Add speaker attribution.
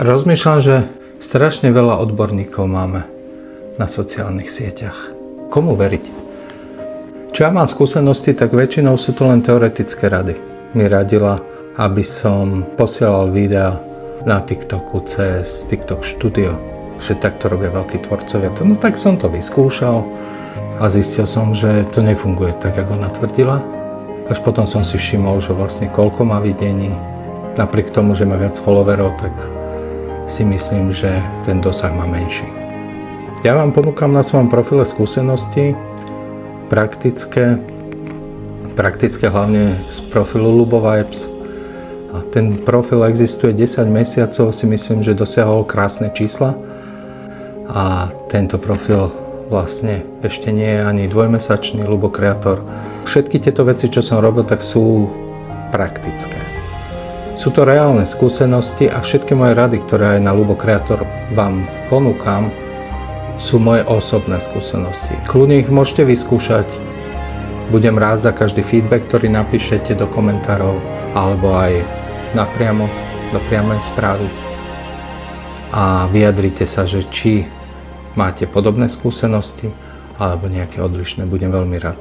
Speaker 1: Rozmýšľam, že strašne veľa odborníkov máme na sociálnych sieťach. Komu veriť? Čo ja mám skúsenosti, tak väčšinou sú to len teoretické rady. Mi radila, aby som posielal videa na TikToku cez TikTok Studio, že takto robia veľkí tvorcovia. No tak som to vyskúšal a zistil som, že to nefunguje tak, ako ona tvrdila. Až potom som si všimol, že vlastne koľko má videní. Napriek tomu, že má viac followerov, tak si myslím, že ten dosah má menší. Ja vám ponúkam na svojom profile skúsenosti praktické hlavne z profilu Lubo Vibes. A ten profil existuje 10 mesiacov, si myslím, že dosiahol krásne čísla. A tento profil vlastne ešte nie je ani dvojmesačný, Lubo Kreator. Všetky tieto veci, čo som robil, tak sú praktické. Sú to reálne skúsenosti a všetky moje rady, ktoré aj na Lubo Kreator vám ponúkam, sú moje osobné skúsenosti. Kľudne ich môžete vyskúšať. Budem rád za každý feedback, ktorý napíšete do komentárov alebo aj napriamo, do priamej správy. A vyjadrite sa, že či máte podobné skúsenosti alebo nejaké odlišné. Budem veľmi rád.